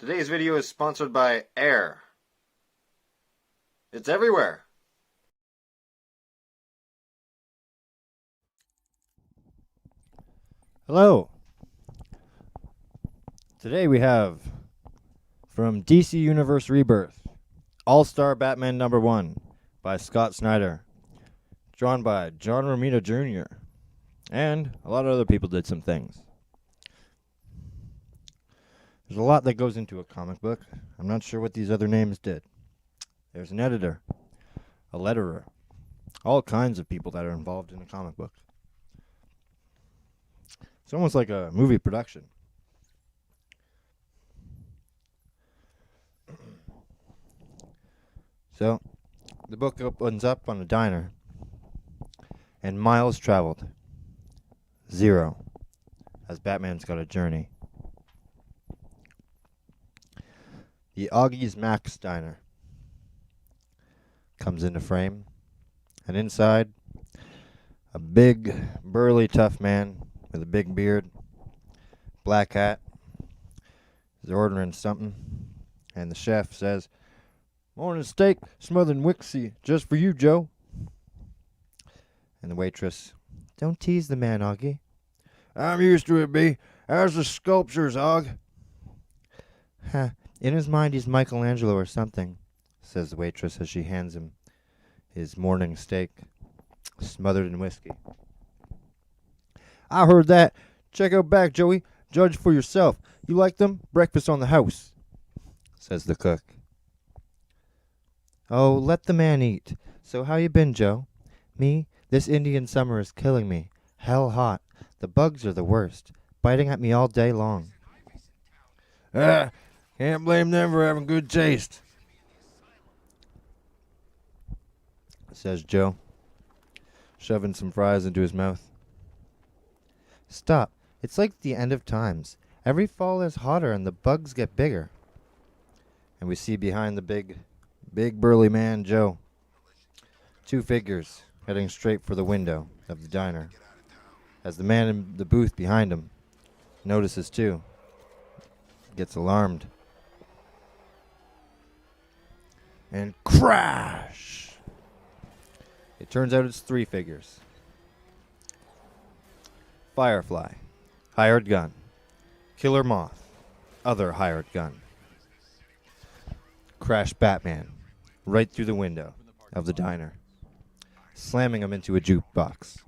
Today's video is sponsored by air. It's everywhere. Hello. Today we have from DC Universe Rebirth, All-Star Batman #1 by Scott Snyder, drawn by John Romita Jr. And a lot of other people did some things. There's a lot that goes into a comic book. I'm not sure what these other names did. There's an editor, a letterer, all kinds of people that are involved in a comic book. It's almost like a movie production. So, the book opens up on a diner, and miles traveled. 0, as Batman's got a journey. The Augie's Max Diner comes into frame, and inside, a big, burly, tough man with a big beard, black hat, is ordering something, and the chef says, "Morning steak, smothered in Wixie, just for you, Joe." And the waitress, "Don't tease the man, Augie." "I'm used to it, B. How's the sculptures, Aug?" "Huh, in his mind he's Michelangelo or something," says the waitress as she hands him his morning steak, smothered in whiskey. "I heard that. Check out back, Joey. Judge for yourself. You like them? Breakfast on the house," says the cook. "Oh, let the man eat. So how you been, Joe?" "Me? This Indian summer is killing me. Hell hot. The bugs are the worst, biting at me all day long." Can't blame them for having good taste," says Joe, shoving some fries into his mouth. "Stop. It's like the end of times. Every fall is hotter and the bugs get bigger." And we see behind the big burly man, Joe, 2 figures heading straight for the window of the diner, as the man in the booth behind him notices too, gets alarmed, and crash! It turns out it's 3 figures. Firefly, hired gun. Killer Moth, other hired gun. Crash Batman right through the window of the diner, slamming him into a jukebox.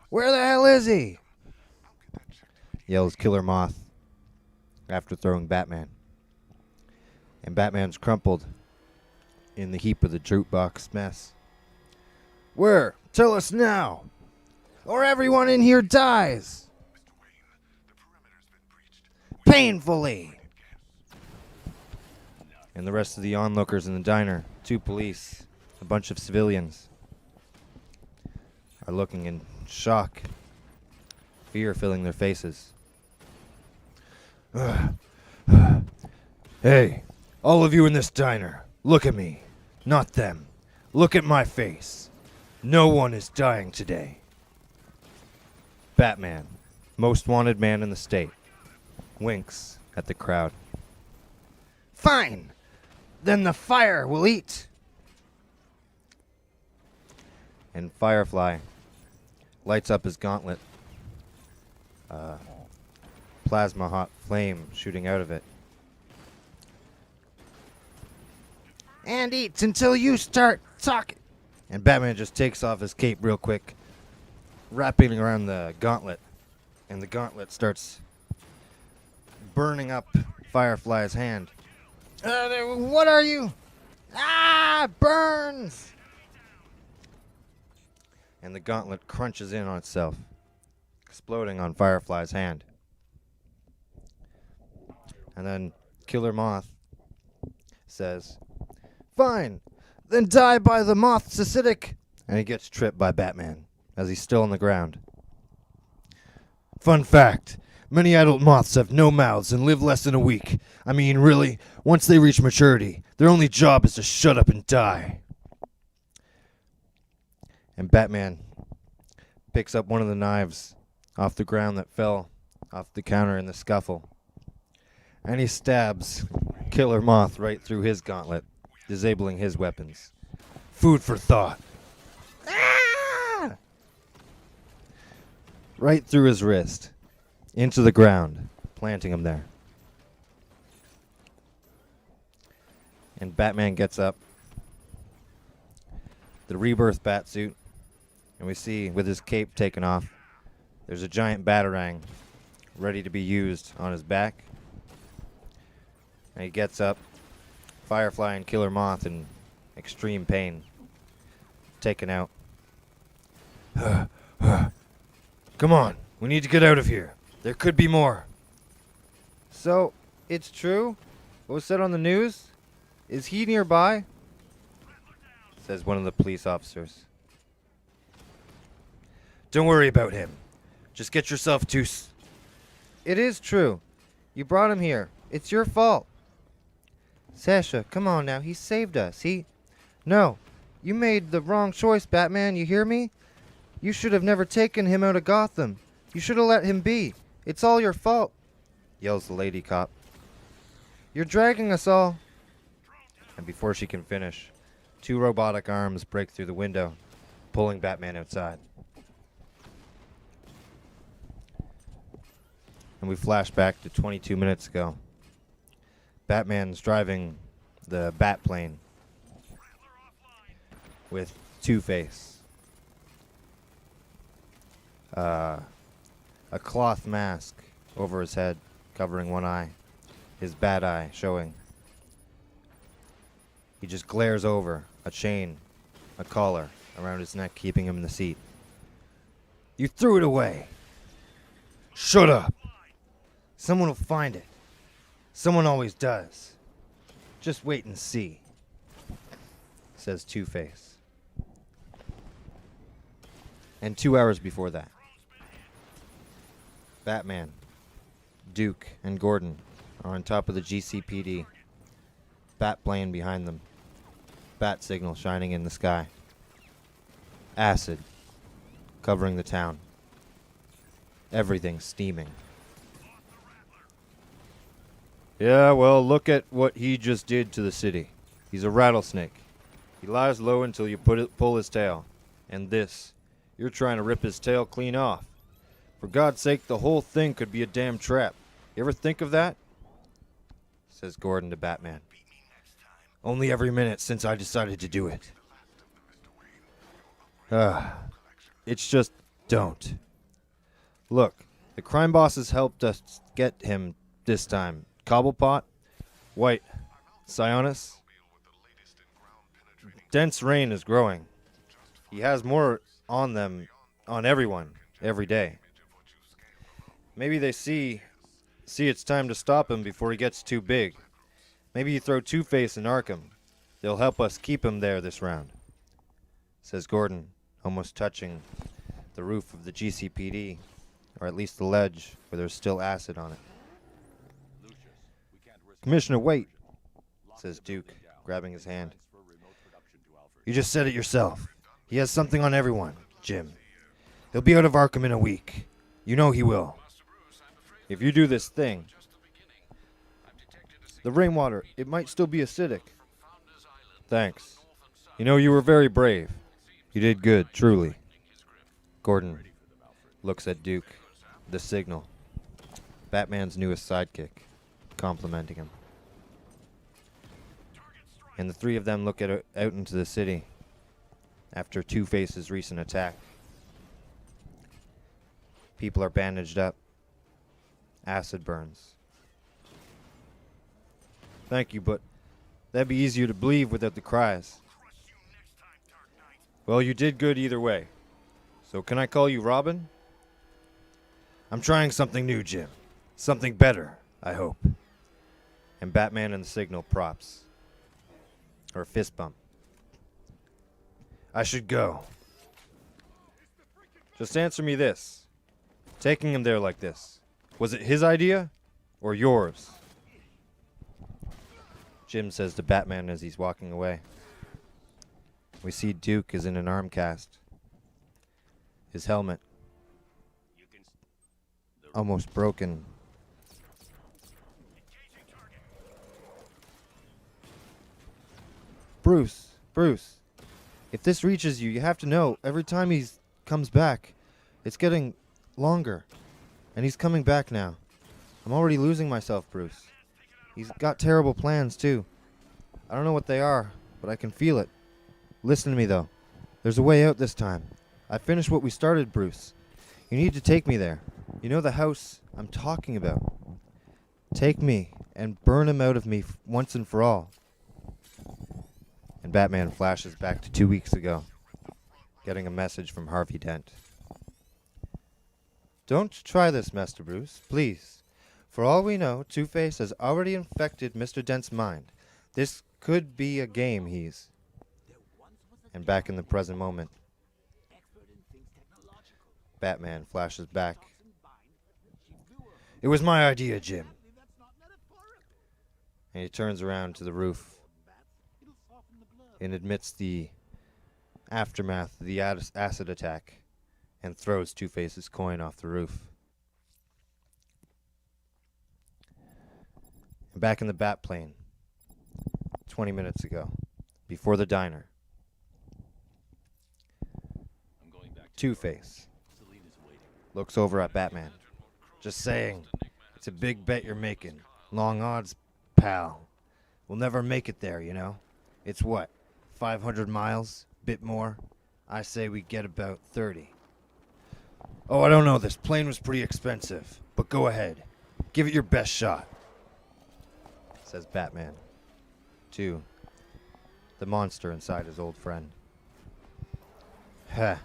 "Where the hell is he?" yells Killer Moth after throwing Batman. And Batman's crumpled in the heap of the jukebox mess. "Where? Tell us now, or everyone in here dies painfully." And the rest of the onlookers in the diner, 2 police, a bunch of civilians, are looking in shock, fear filling their faces. "Hey, all of you in this diner, look at me, not them. Look at my face. No one is dying today." Batman, most wanted man in the state, winks at the crowd. "Fine, then the fire will eat." And Firefly lights up his gauntlet, plasma hot flame shooting out of it. "And eats until you start talking." And Batman just takes off his cape real quick, wrapping around the gauntlet, and the gauntlet starts burning up Firefly's hand. "What are you?" "Ah, burns!" And the gauntlet crunches in on itself, exploding on Firefly's hand. And then Killer Moth says, "Fine, then die by the moth's acidic." And he gets tripped by Batman as he's still on the ground. "Fun fact, many adult moths have no mouths and live less than a week. I mean, really, once they reach maturity, their only job is to shut up and die." And Batman picks up one of the knives off the ground that fell off the counter in the scuffle, And he stabs Killer Moth right through his gauntlet, disabling his weapons. Food for thought. Ah! Right through his wrist, into the ground, planting him there. And Batman gets up, the rebirth batsuit, and we see with his cape taken off, there's a giant batarang ready to be used on his back. And he gets up, Firefly and Killer Moth in extreme pain, taken out. Come on, we need to get out of here. There could be more. So, it's true? What was said on the news? Is he nearby? Says one of the police officers. Don't worry about him. Just get yourself to... It is true. You brought him here. It's your fault. Sasha, come on now. He saved us. No. You made the wrong choice, Batman. You hear me? You should have never taken him out of Gotham. You should have let him be. It's all your fault, yells the lady cop. You're dragging us all. And before she can finish, 2 robotic arms break through the window, pulling Batman outside. And we flash back to 22 minutes ago. Batman's driving the Batplane with Two-Face. A cloth mask over his head, covering one eye, his bad eye showing. He just glares over, a chain, a collar around his neck, keeping him in the seat. You threw it away. Shut up. Someone will find it. Someone always does. Just wait and see, says Two-Face. And 2 hours before that, Batman, Duke, and Gordon are on top of the GCPD. Batplane behind them. Bat signal shining in the sky. Acid covering the town. Everything steaming. Yeah, well, look at what he just did to the city. He's a rattlesnake. He lies low until you pull his tail. And this, you're trying to rip his tail clean off. For God's sake, the whole thing could be a damn trap. You ever think of that? Says Gordon to Batman. Only every minute since I decided to do it. It's just don't. Look, the crime bosses helped us get him this time. Cobblepot, White, Sionis. Dense rain is growing. He has more on them, on everyone, every day. Maybe they see it's time to stop him before he gets too big. Maybe you throw Two-Face in Arkham. They'll help us keep him there this round, says Gordon, almost touching the roof of the GCPD, or at least the ledge where there's still acid on it. Commissioner, wait, says Duke, grabbing his hand. You just said it yourself. He has something on everyone, Jim. He'll be out of Arkham in a week. You know he will. If you do this thing, the rainwater, it might still be acidic. Thanks. You know, you were very brave. You did good, truly. Gordon looks at Duke, the signal, Batman's newest sidekick, complimenting him. And the three of them look out into the city after Two-Face's recent attack. People are bandaged up. Acid burns. Thank you, but that'd be easier to believe without the cries. Well, you did good either way. So can I call you Robin? I'm trying something new, Jim. Something better, I hope. And Batman and the signal props. Or a fist bump. I should go. Just answer me this. Taking him there like this. Was it his idea or yours? Jim says to Batman as he's walking away. We see Duke is in an arm cast. His helmet almost broken. Bruce, if this reaches you, you have to know, every time he comes back, it's getting longer. And he's coming back now. I'm already losing myself, Bruce. He's got terrible plans, too. I don't know what they are, but I can feel it. Listen to me, though. There's a way out this time. I finished what we started, Bruce. You need to take me there. You know the house I'm talking about. Take me and burn him out of me once and for all. And Batman flashes back to 2 weeks ago, getting a message from Harvey Dent. Don't try this, Master Bruce, please. For all we know, Two-Face has already infected Mr. Dent's mind. This could be a game he's... And back in the present moment, Batman flashes back. It was my idea, Jim. And he turns around to the roof and admits the aftermath of the acid attack and throws Two-Face's coin off the roof. And back in the Batplane, 20 minutes ago, before the diner, Two-Face looks over at Batman. Just saying, it's a big bet you're making. Long odds, pal. We'll never make it there, you know? It's what, 500 miles? Bit more? I say we get about 30. Oh, I don't know. This plane was pretty expensive. But go ahead. Give it your best shot, says Batman to the monster inside his old friend. Heh.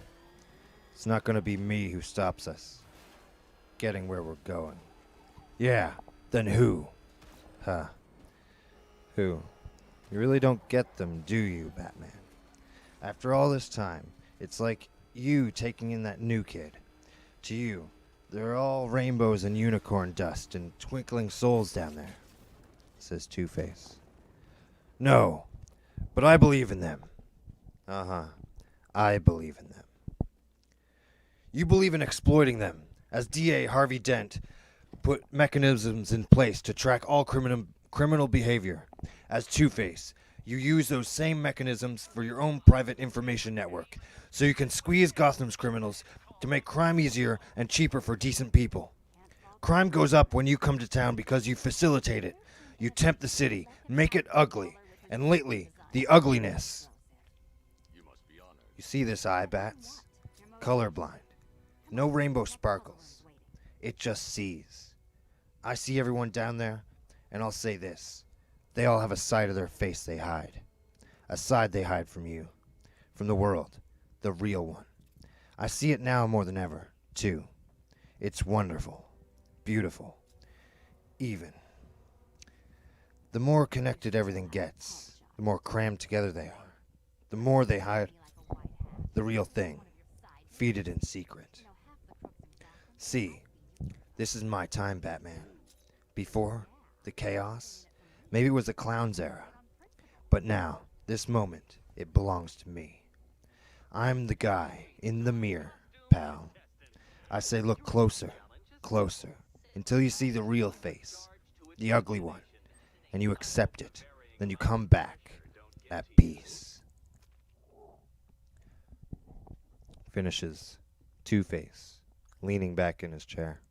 It's not going to be me who stops us getting where we're going. Yeah, then who? Huh. Who? You really don't get them, do you, Batman? After all this time, it's like you taking in that new kid. To you, they're all rainbows and unicorn dust and twinkling souls down there, says Two-Face. No, but I believe in them. Uh-huh. I believe in them. You believe in exploiting them, as DA Harvey Dent put mechanisms in place to track all criminal behavior. As Two-Face, you use those same mechanisms for your own private information network, so you can squeeze Gotham's criminals to make crime easier and cheaper for decent people. Crime goes up when you come to town because you facilitate it. You tempt the city, make it ugly, and lately, the ugliness. You see this eye, Bats? Colorblind. No rainbow sparkles. It just sees. I see everyone down there, and I'll say this. They all have a side of their face they hide. A side they hide from you. From the world. The real one. I see it now more than ever, too. It's wonderful. Beautiful. Even. The more connected everything gets, the more crammed together they are. The more they hide the real thing. Feed it in secret. See, this is my time, Batman. Before, the chaos, maybe it was the clown's era. But now, this moment, it belongs to me. I'm the guy in the mirror, pal. I say look closer, closer, until you see the real face, the ugly one, and you accept it. Then you come back at peace. Finishes Two-Face, leaning back in his chair.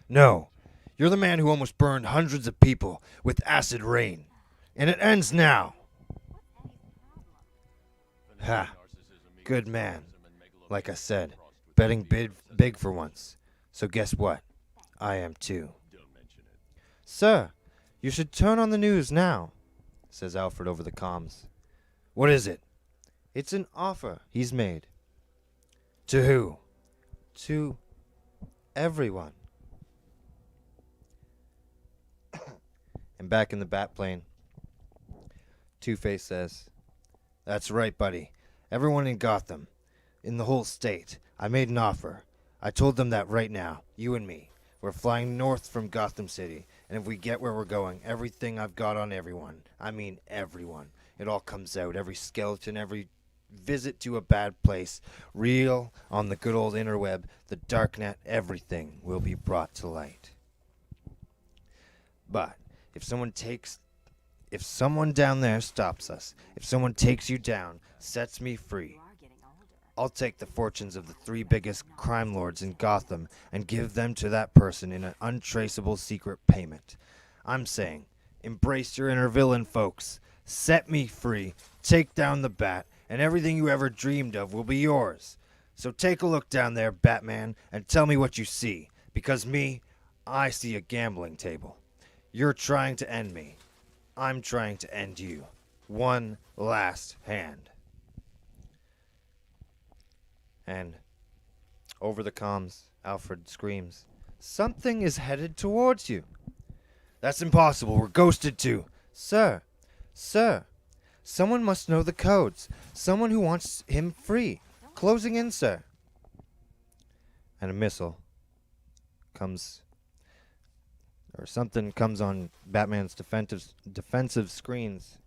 No, you're the man who almost burned hundreds of people with acid rain. And it ends now. Ha. Good man. Like I said, betting big for once. So guess what? I am too. Sir, you should turn on the news now, says Alfred over the comms. What is it? It's an offer he's made. To who? To everyone. And back in the Batplane, Two-Face says, That's right, buddy. Everyone in Gotham, in the whole state, I made an offer. I told them that right now, you and me. We're flying north from Gotham City, and if we get where we're going, everything I've got on everyone, I mean everyone, it all comes out. Every skeleton, every visit to a bad place, real on the good old interweb, the darknet, everything will be brought to light. But if someone takes if someone down there stops us, if someone takes you down, sets me free, I'll take the fortunes of the 3 biggest crime lords in Gotham and give them to that person in an untraceable secret payment. I'm saying, embrace your inner villain, folks. Set me free, take down the bat, and everything you ever dreamed of will be yours. So take a look down there, Batman, and tell me what you see. Because me, I see a gambling table. You're trying to end me. I'm trying to end you. One last hand. And over the comms, Alfred screams, "Something is headed towards you." "That's impossible. We're ghosted too." Sir, someone must know the codes. Someone who wants him free. Closing in, sir. And a missile comes, or something comes on Batman's defensive screens,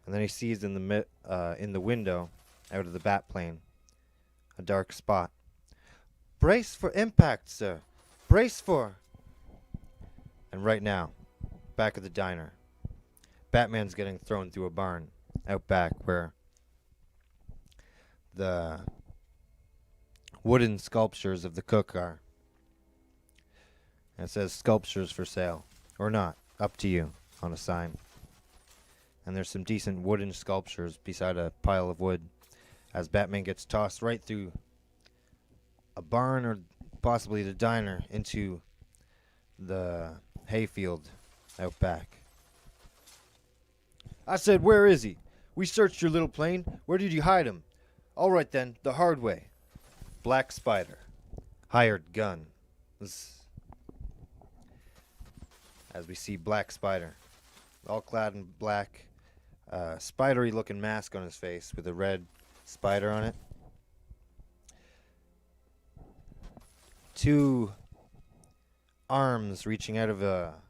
and then he sees in the window, out of the Batplane, a dark spot. "Brace for impact, sir. Brace for..." And right now, back at the diner, Batman's getting thrown through a barn out back where the wooden sculptures of the cook are. And it says "sculptures for sale." Or not. Up to you on a sign. And there's some decent wooden sculptures beside a pile of wood as Batman gets tossed right through a barn or possibly the diner into the hayfield out back. "I said, where is he? We searched your little plane. Where did you hide him?" "All right then, the hard way." Black Spider. Hired gun. As we see Black Spider, all clad in black, spidery looking mask on his face with a red spider on it. 2 arms reaching out of a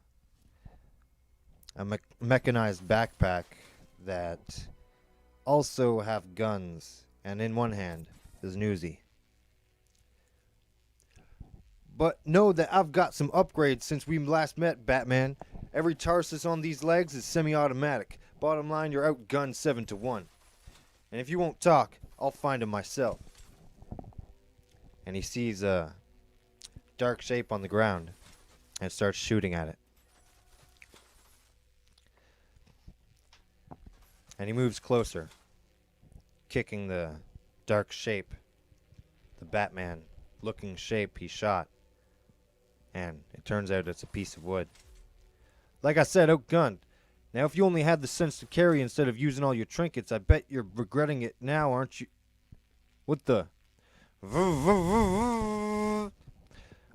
mechanized backpack that also have guns, and in one hand is an Uzi. "But know that I've got some upgrades since we last met, Batman. Every Tarsus on these legs is semi-automatic. Bottom line, you're outgunned 7-1. And if you won't talk, I'll find him myself." And he sees a dark shape on the ground and starts shooting at it. And he moves closer, kicking the dark shape, the Batman-looking shape he shot. And it turns out it's a piece of wood. "Like I said, outgunned. Now if you only had the sense to carry instead of using all your trinkets, I bet you're regretting it now, aren't you?" "What the?"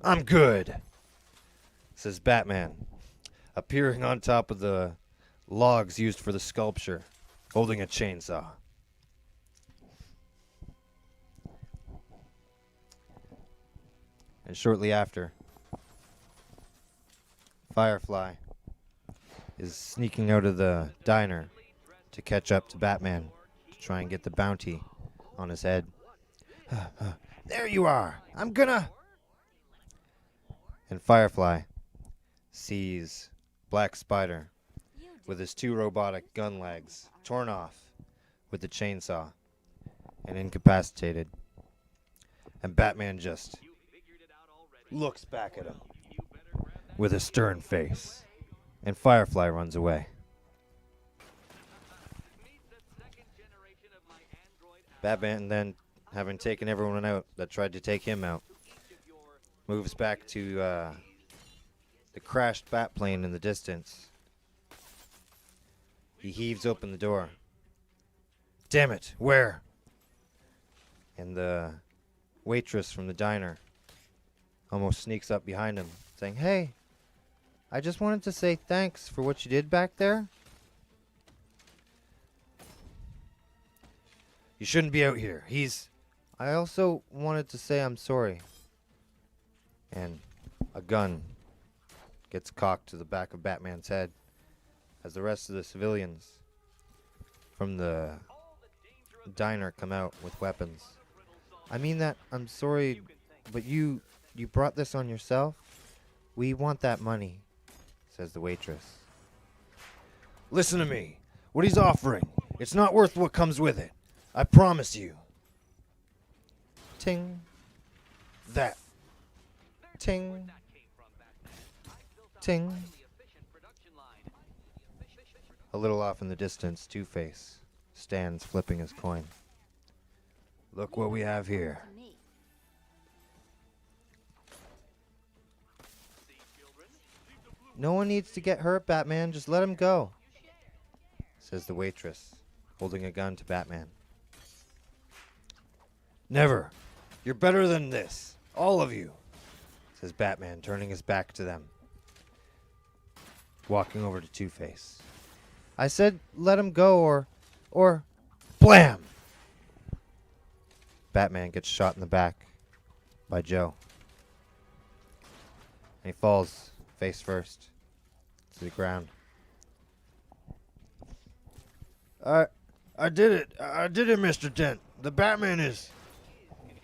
"I'm good," says Batman, appearing on top of the logs used for the sculpture, holding a chainsaw. And shortly after, Firefly is sneaking out of the diner to catch up to Batman to try and get the bounty on his head. "There you are. I'm gonna..." And Firefly sees Black Spider with his 2 robotic gun legs torn off with the chainsaw and incapacitated. And Batman just looks back at him with a stern face, and Firefly runs away. Batman then, having taken everyone out that tried to take him out, moves back to the crashed Batplane in the distance. He heaves open the door. "Damn it, where?" And the waitress from the diner almost sneaks up behind him, saying, "Hey, I just wanted to say thanks for what you did back there. You shouldn't be out here. I also wanted to say I'm sorry." And a gun gets cocked to the back of Batman's head as the rest of the civilians from the diner come out with weapons. "I mean that I'm sorry, but you brought this on yourself? We want that money," says the waitress. Listen to me. What he's offering, it's not worth what comes with it. I promise you. Ting. That. Ting. Ting. A little off in the distance, Two-Face stands flipping his coin. Look what we have here. No one needs to get hurt, Batman. Just let him go, says the waitress, holding a gun to Batman. Never. You're better than this. All of you, says Batman, turning his back to them. Walking over to Two-Face. I said let him go or blam! Batman gets shot in the back by Joe. And he falls face first to the ground. I did it. I did it, Mr. Dent. The Batman is...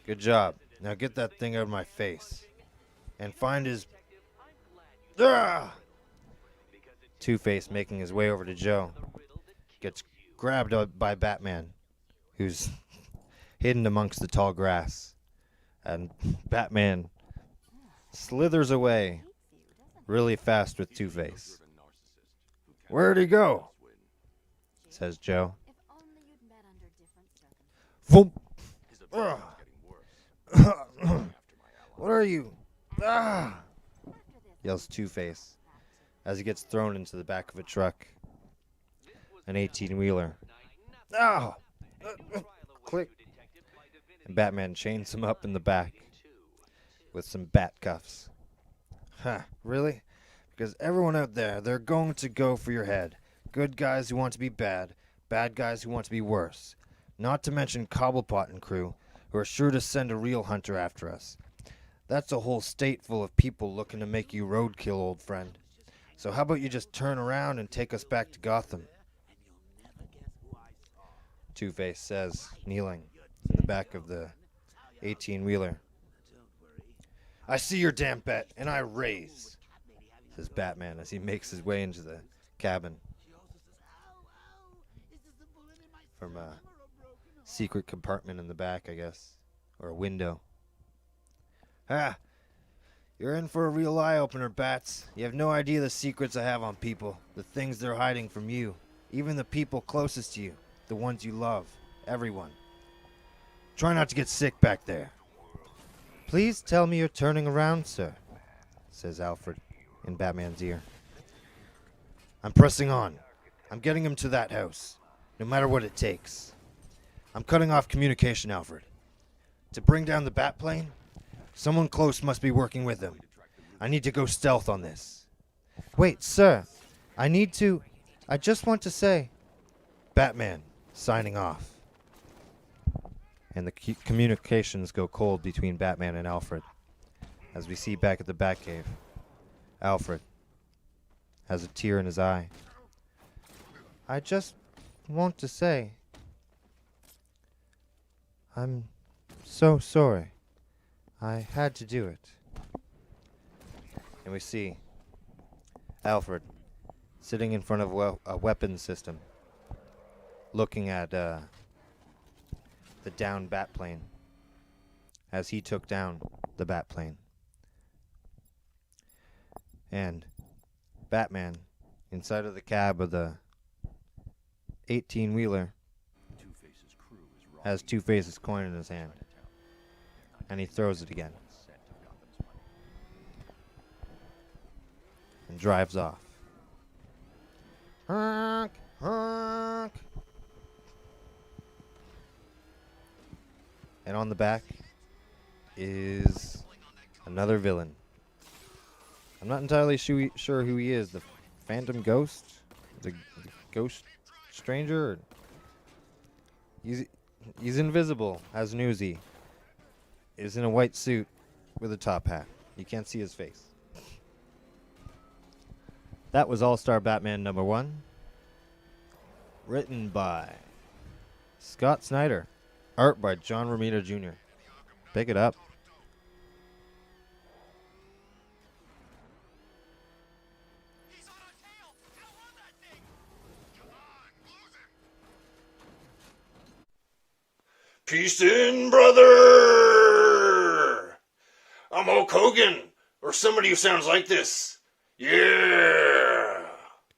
Good job. Now get that thing out of my face. And find his... Ah! Two-Face making his way over to Joe. Gets grabbed up by Batman, who's hidden amongst the tall grass. And Batman slithers away really fast with Two-Face. Where'd he go? Says Joe. Voom. What are you? Ah! Yells Two-Face as he gets thrown into the back of a truck. An 18-wheeler. Ah! Click. And Batman chains him up in the back with some bat cuffs. Huh, really? Because everyone out there, they're going to go for your head. Good guys who want to be bad, bad guys who want to be worse. Not to mention Cobblepot and crew, who are sure to send a real hunter after us. That's a whole state full of people looking to make you roadkill, old friend. So how about you just turn around and take us back to Gotham? Two-Face says, kneeling in the back of the 18-wheeler. I see your damn bet, and I raise, says Batman as he makes his way into the cabin from a secret compartment in the back, I guess, or a window. Ah, you're in for a real eye-opener, Bats. You have no idea the secrets I have on people, the things they're hiding from you, even the people closest to you, the ones you love, everyone. Try not to get sick back there. Please tell me you're turning around, sir, says Alfred in Batman's ear. I'm pressing on. I'm getting him to that house, no matter what it takes. I'm cutting off communication, Alfred. To bring down the Batplane, someone close must be working with him. I need to go stealth on this. Wait, sir. I just want to say... Batman, signing off. And the communications go cold between Batman and Alfred. As we see back at the Batcave, Alfred has a tear in his eye. I just want to say... I'm so sorry. I had to do it. And we see Alfred sitting in front of a weapons system, looking at the downed Batplane as he took down the Batplane. And Batman, inside of the cab of the 18-wheeler, has Two-Face's coin in his hand. And he throws it again. And drives off. Honk, honk. And on the back is another villain. I'm not entirely sure who he is. The Phantom Ghost? The Ghost Stranger? He's invisible, has an Uzi. Is in a white suit with a top hat. You can't see his face. That was All-Star Batman #1. Written by Scott Snyder. Art by John Romita Jr. Pick it up. Peace in, brother! I'm Hulk Hogan, or somebody who sounds like this. Yeah!